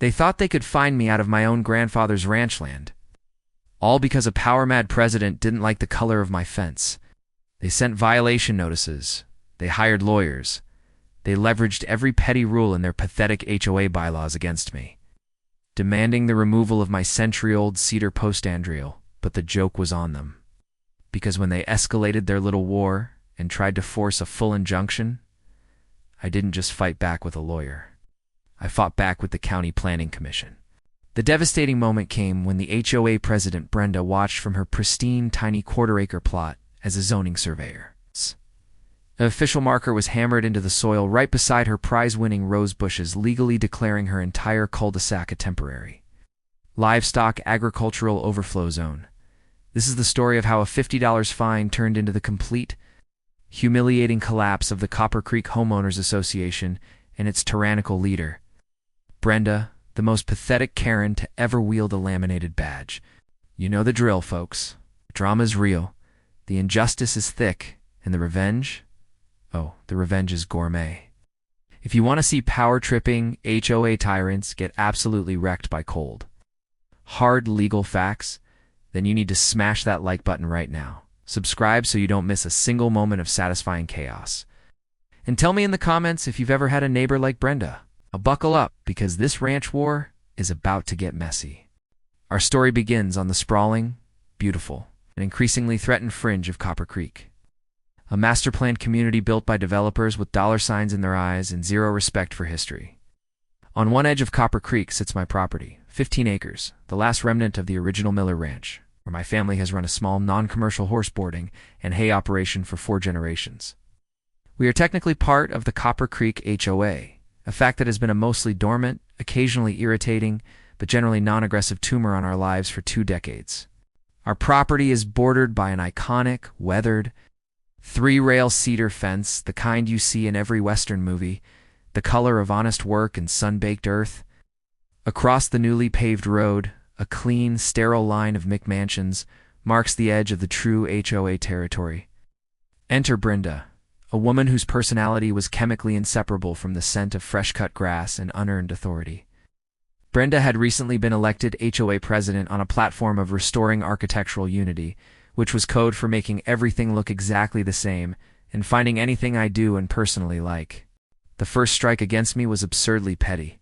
They thought they could find me out of my own grandfather's ranch land. All because a power-mad president didn't like the color of my fence. They sent violation notices. They hired lawyers. They leveraged every petty rule in their pathetic HOA bylaws against me, demanding the removal of my century-old cedar postandriel, but the joke was on them. Because when they escalated their little war and tried to force a full injunction, I didn't just fight back with a lawyer. I fought back with the County Planning Commission. The devastating moment came when the HOA president, Brenda, watched from her pristine, tiny quarter-acre plot as a zoning surveyor. An official marker was hammered into the soil right beside her prize-winning rose bushes, legally declaring her entire cul-de-sac a temporary livestock agricultural overflow zone. This is the story of how a $50 fine turned into the complete, humiliating collapse of the Copper Creek Homeowners Association and its tyrannical leader, Brenda, the most pathetic Karen to ever wield a laminated badge. You know the drill, folks. The drama's real, the injustice is thick, and the revenge? Oh, the revenge is gourmet. If you want to see power-tripping HOA tyrants get absolutely wrecked by cold, hard legal facts, then you need to smash that like button right now. Subscribe so you don't miss a single moment of satisfying chaos. And tell me in the comments if you've ever had a neighbor like Brenda. Now buckle up, because this ranch war is about to get messy. Our story begins on the sprawling, beautiful, and increasingly threatened fringe of Copper Creek. A master-planned community built by developers with dollar signs in their eyes and zero respect for history. On one edge of Copper Creek sits my property, 15 acres, the last remnant of the original Miller Ranch, where my family has run a small non-commercial horse boarding and hay operation for 4 generations. We are technically part of the Copper Creek HOA, a fact that has been a mostly dormant, occasionally irritating, but generally non-aggressive tumor on our lives for 2 decades. Our property is bordered by an iconic, weathered, 3-rail cedar fence, the kind you see in every Western movie, the color of honest work and sun-baked earth. Across the newly paved road, a clean, sterile line of McMansions marks the edge of the true HOA territory. Enter Brenda, a woman whose personality was chemically inseparable from the scent of fresh-cut grass and unearned authority. Brenda had recently been elected HOA president on a platform of restoring architectural unity, which was code for making everything look exactly the same and finding anything I do and personally like. The first strike against me was absurdly petty.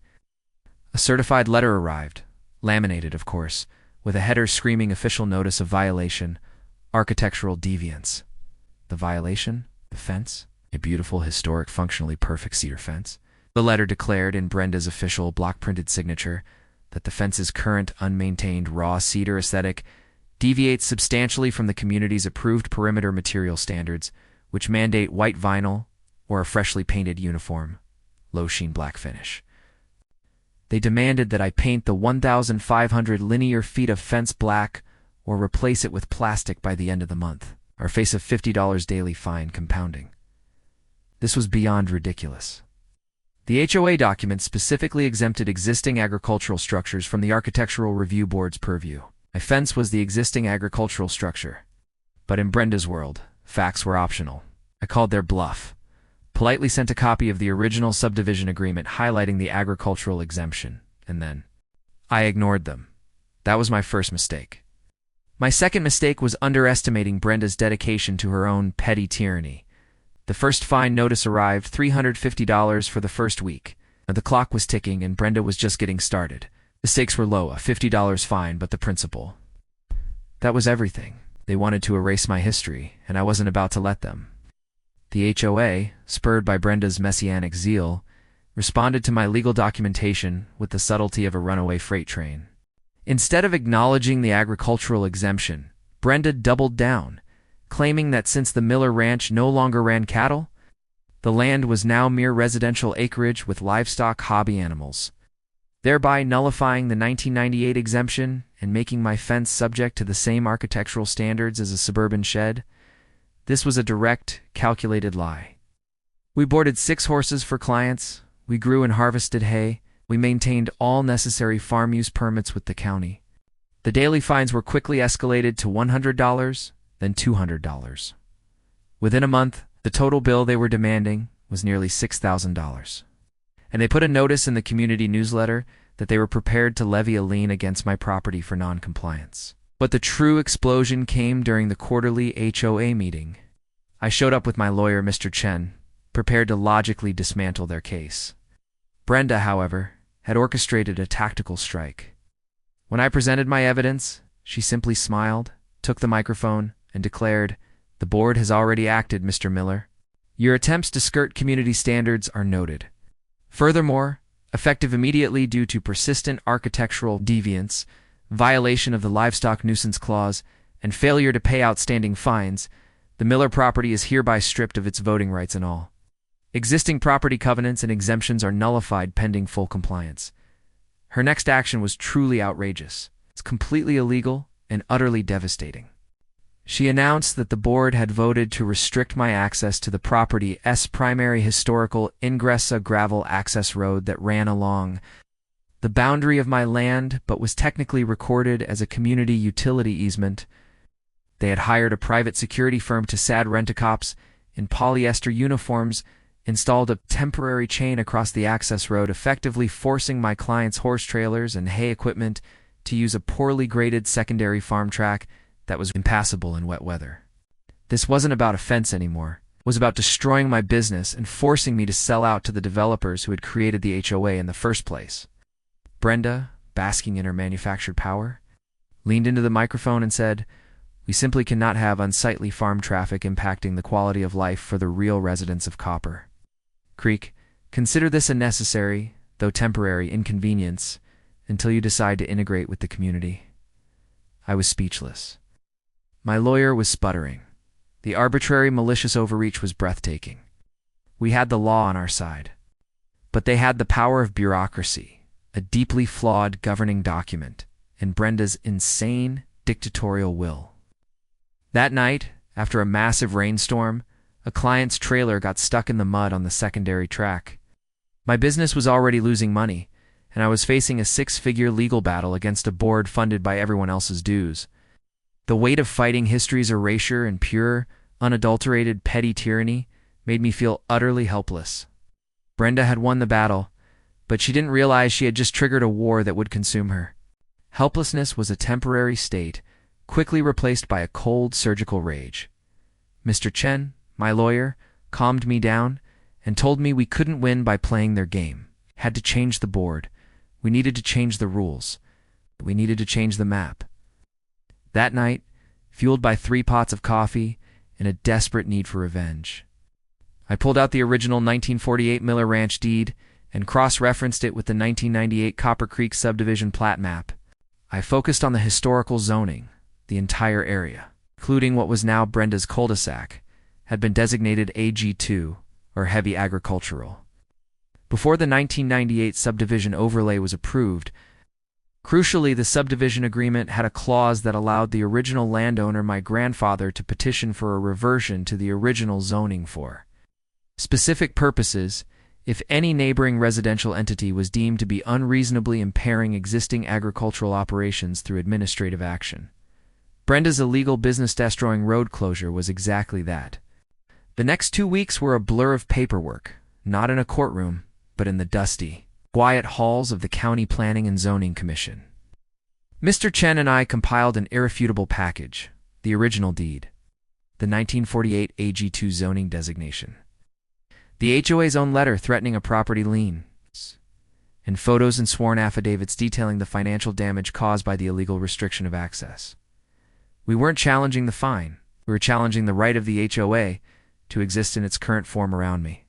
A certified letter arrived, laminated, of course, with a header screaming official notice of violation, architectural deviance. The violation? The fence? A beautiful, historic, functionally perfect cedar fence. The letter declared in Brenda's official block-printed signature that the fence's current unmaintained raw cedar aesthetic deviates substantially from the community's approved perimeter material standards, which mandate white vinyl or a freshly painted uniform, low-sheen black finish. They demanded that I paint the 1,500 linear feet of fence black or replace it with plastic by the end of the month, or face a $50 daily fine compounding. This was beyond ridiculous. The HOA document specifically exempted existing agricultural structures from the Architectural Review Board's purview. My fence was the existing agricultural structure. But in Brenda's world, facts were optional. I called their bluff, politely sent a copy of the original subdivision agreement highlighting the agricultural exemption, and then I ignored them. That was my first mistake. My second mistake was underestimating Brenda's dedication to her own petty tyranny. The first fine notice arrived, $350 for the first week. The clock was ticking and Brenda was just getting started. The stakes were low, a $50 fine, but the principle. That was everything. They wanted to erase my history, and I wasn't about to let them. The HOA, spurred by Brenda's messianic zeal, responded to my legal documentation with the subtlety of a runaway freight train. Instead of acknowledging the agricultural exemption, Brenda doubled down, claiming that since the Miller Ranch no longer ran cattle, the land was now mere residential acreage with livestock hobby animals, thereby nullifying the 1998 exemption and making my fence subject to the same architectural standards as a suburban shed. This was a direct, calculated lie. We boarded 6 horses for clients, we grew and harvested hay, we maintained all necessary farm use permits with the county. The daily fines were quickly escalated to $100, then $200. Within a month, the total bill they were demanding was nearly $6,000. And they put a notice in the community newsletter that they were prepared to levy a lien against my property for non-compliance. But the true explosion came during the quarterly HOA meeting. I showed up with my lawyer, Mr. Chen, prepared to logically dismantle their case. Brenda, however, had orchestrated a tactical strike. When I presented my evidence, she simply smiled, took the microphone, and declared, "The board has already acted, Mr. Miller. Your attempts to skirt community standards are noted. Furthermore, effective immediately due to persistent architectural deviance, violation of the Livestock Nuisance Clause, and failure to pay outstanding fines, the Miller property is hereby stripped of its voting rights and all. Existing property covenants and exemptions are nullified pending full compliance." Her next action was truly outrageous. It's completely illegal and utterly devastating. She announced that the board had voted to restrict my access to the property's primary historical ingress, gravel access road that ran along the boundary of my land but was technically recorded as a community utility easement. They had hired a private security firm to sad rent-a-cops in polyester uniforms, installed a temporary chain across the access road, effectively forcing my clients' horse trailers and hay equipment to use a poorly graded secondary farm track that was impassable in wet weather. This wasn't about a fence anymore. It was about destroying my business and forcing me to sell out to the developers who had created the HOA in the first place. Brenda, basking in her manufactured power, leaned into the microphone and said, "We simply cannot have unsightly farm traffic impacting the quality of life for the real residents of Copper Creek. Consider this a necessary, though temporary, inconvenience until you decide to integrate with the community." I was speechless. My lawyer was sputtering. The arbitrary, malicious overreach was breathtaking. We had the law on our side. But they had the power of bureaucracy, a deeply flawed governing document, and Brenda's insane, dictatorial will. That night, after a massive rainstorm, a client's trailer got stuck in the mud on the secondary track. My business was already losing money, and I was facing a six-figure legal battle against a board funded by everyone else's dues. The weight of fighting history's erasure and pure, unadulterated petty tyranny made me feel utterly helpless. Brenda had won the battle, but she didn't realize she had just triggered a war that would consume her. Helplessness was a temporary state, quickly replaced by a cold, surgical rage. Mr. Chen, my lawyer, calmed me down and told me we couldn't win by playing their game. Had to change the board. We needed to change the rules. We needed to change the map. That night, fueled by 3 pots of coffee and a desperate need for revenge, I pulled out the original 1948 Miller Ranch deed and cross-referenced it with the 1998 Copper Creek subdivision plat map. I focused on the historical zoning. The entire area, including what was now Brenda's cul-de-sac, had been designated AG2, or heavy agricultural. Before the 1998 subdivision overlay was approved, crucially, the subdivision agreement had a clause that allowed the original landowner, my grandfather, to petition for a reversion to the original zoning for specific purposes if any neighboring residential entity was deemed to be unreasonably impairing existing agricultural operations through administrative action. Brenda's illegal business-destroying road closure was exactly that. The next 2 weeks were a blur of paperwork, not in a courtroom, but in the dusty, quiet halls of the County Planning and Zoning Commission. Mr. Chen and I compiled an irrefutable package, the original deed, the 1948 AG2 zoning designation, the HOA's own letter threatening a property lien, and photos and sworn affidavits detailing the financial damage caused by the illegal restriction of access. We weren't challenging the fine. We were challenging the right of the HOA to exist in its current form around me.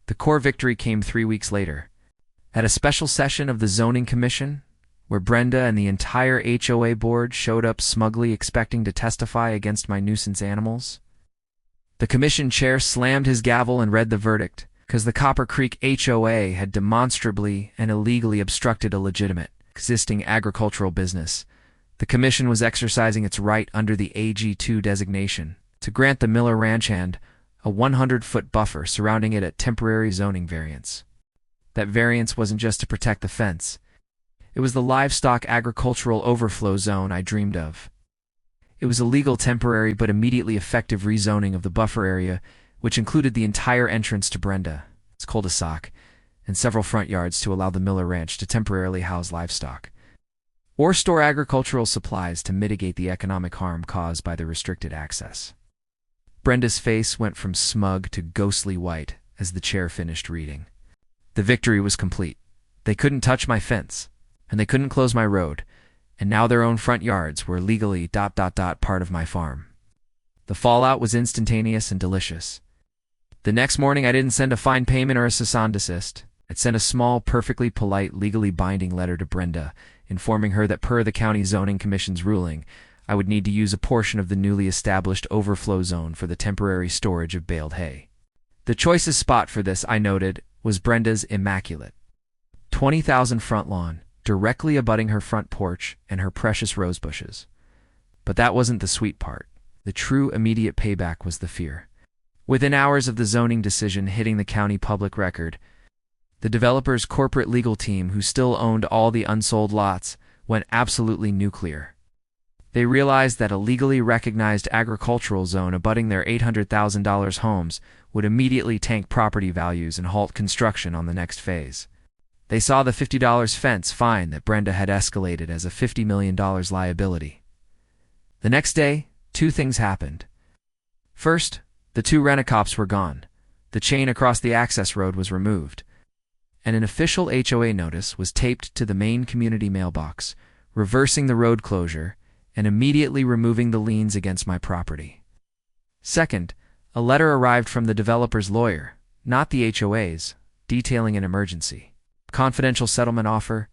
The core victory came 3 weeks later, at a special session of the Zoning Commission, where Brenda and the entire HOA board showed up smugly expecting to testify against my nuisance animals. The commission chair slammed his gavel and read the verdict, because the Copper Creek HOA had demonstrably and illegally obstructed a legitimate, existing agricultural business. The commission was exercising its right under the AG2 designation to grant the Miller Ranch and a 100-foot buffer surrounding it at temporary zoning variance. That variance wasn't just to protect the fence. It was the livestock agricultural overflow zone I dreamed of. It was a legal, temporary, but immediately effective rezoning of the buffer area, which included the entire entrance to Brenda's cul-de-sac, and several front yards to allow the Miller Ranch to temporarily house livestock, or store agricultural supplies to mitigate the economic harm caused by the restricted access. Brenda's face went from smug to ghostly white as the chair finished reading. The victory was complete. They couldn't touch my fence, and they couldn't close my road, and now their own front yards were legally ... part of my farm. The fallout was instantaneous and delicious. The next morning, I didn't send a fine payment or a cease and desist. I'd sent a small, perfectly polite, legally binding letter to Brenda, informing her that per the county zoning commission's ruling, I would need to use a portion of the newly established overflow zone for the temporary storage of baled hay. The choicest spot for this, I noted, was Brenda's immaculate 20,000 front lawn, directly abutting her front porch and her precious rose bushes. But that wasn't the sweet part. The true immediate payback was the fear. Within hours of the zoning decision hitting the county public record, the developer's corporate legal team, who still owned all the unsold lots, went absolutely nuclear. They realized that a legally recognized agricultural zone abutting their $800,000 homes would immediately tank property values and halt construction on the next phase. They saw the $50 fence fine that Brenda had escalated as a $50 million liability. The next day, two things happened. First, the two rent-a-cops were gone, the chain across the access road was removed, and an official HOA notice was taped to the main community mailbox, reversing the road closure and immediately removing the liens against my property. Second, a letter arrived from the developer's lawyer, not the HOA's, detailing an emergency. Confidential settlement offer.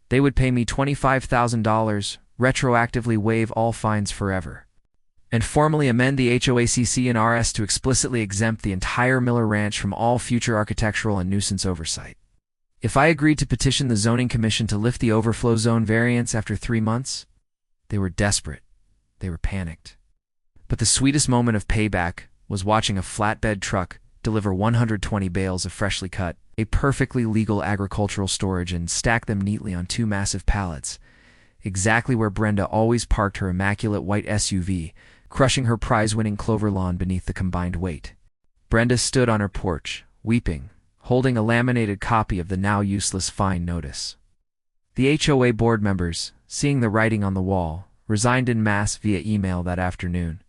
They would pay me $25,000, retroactively waive all fines forever, and formally amend the HOACC and RS to explicitly exempt the entire Miller Ranch from all future architectural and nuisance oversight. If I agreed to petition the zoning commission to lift the overflow zone variance after 3 months, they were desperate. They were panicked. But the sweetest moment of payback was watching a flatbed truck deliver 120 bales of freshly cut, a perfectly legal agricultural storage, and stack them neatly on 2 massive pallets, exactly where Brenda always parked her immaculate white SUV, crushing her prize-winning clover lawn beneath the combined weight. Brenda stood on her porch, weeping, holding a laminated copy of the now useless fine notice. The HOA board members, seeing the writing on the wall, resigned en masse via email that afternoon,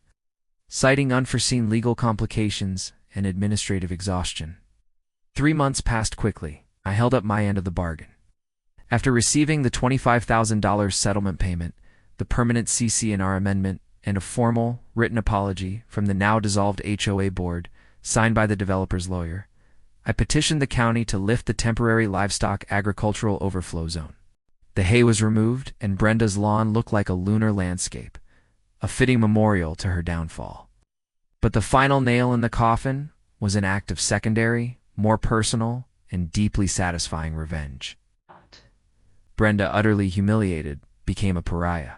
citing unforeseen legal complications and administrative exhaustion. 3 months passed quickly. I held up my end of the bargain. After receiving the $25,000 settlement payment, the permanent CC&R amendment, and a formal, written apology from the now-dissolved HOA board, signed by the developer's lawyer, I petitioned the county to lift the temporary livestock agricultural overflow zone. The hay was removed, and Brenda's lawn looked like a lunar landscape, a fitting memorial to her downfall. But the final nail in the coffin was an act of secondary, more personal, and deeply satisfying revenge. Brenda, utterly humiliated, became a pariah.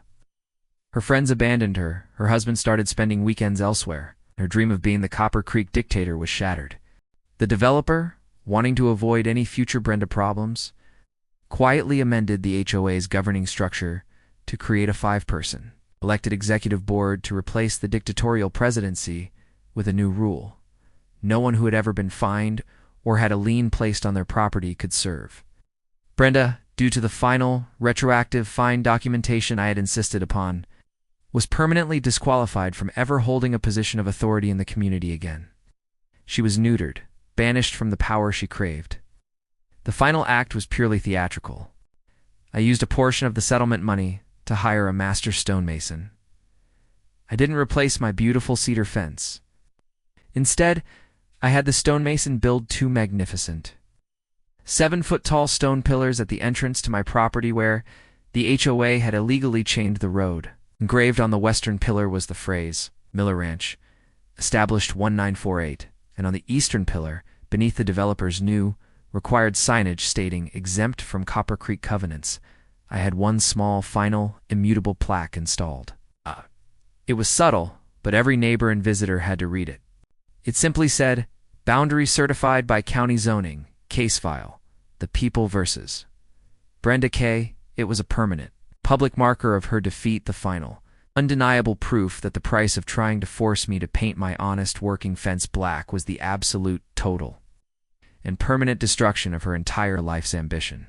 Her friends abandoned her, her husband started spending weekends elsewhere, and her dream of being the Copper Creek dictator was shattered. The developer, wanting to avoid any future Brenda problems, quietly amended the HOA's governing structure to create a 5-person, elected executive board to replace the dictatorial presidency with a new rule. No one who had ever been fined or had a lien placed on their property could serve. Brenda, due to the final, retroactive fine documentation I had insisted upon, was permanently disqualified from ever holding a position of authority in the community again. She was neutered, banished from the power she craved. The final act was purely theatrical. I used a portion of the settlement money to hire a master stonemason. I didn't replace my beautiful cedar fence. Instead, I had the stonemason build 2 magnificent 7-foot-tall stone pillars at the entrance to my property where the HOA had illegally chained the road. Engraved on the western pillar was the phrase, Miller Ranch, established 1948, and on the eastern pillar, beneath the developer's new, required signage stating exempt from Copper Creek covenants, I had one small, final, immutable plaque installed. It was subtle, but every neighbor and visitor had to read it. It simply said, "Boundary certified by county zoning, case file, the people versus Brenda K." It was a permanent, public marker of her defeat, the final, undeniable proof that the price of trying to force me to paint my honest working fence black was the absolute total. and permanent destruction of her entire life's ambition.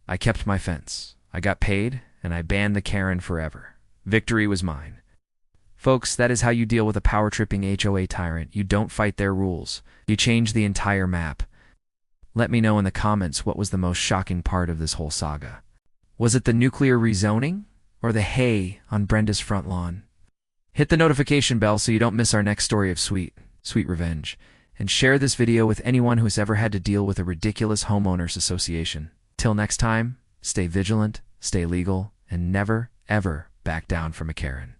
I kept my fence, I got paid, and I banned the Karen forever. Victory was mine. Folks, that is how you deal with a power-tripping HOA tyrant. You don't fight their rules. You change the entire map. Let me know in the comments what was the most shocking part of this whole saga. Was it the nuclear rezoning, or the hay on Brenda's front lawn? Hit the notification bell so you don't miss our next story of sweet revenge. And share this video with anyone who's ever had to deal with a ridiculous homeowners association. Till next time, stay vigilant, stay legal, and never, ever back down from a Karen.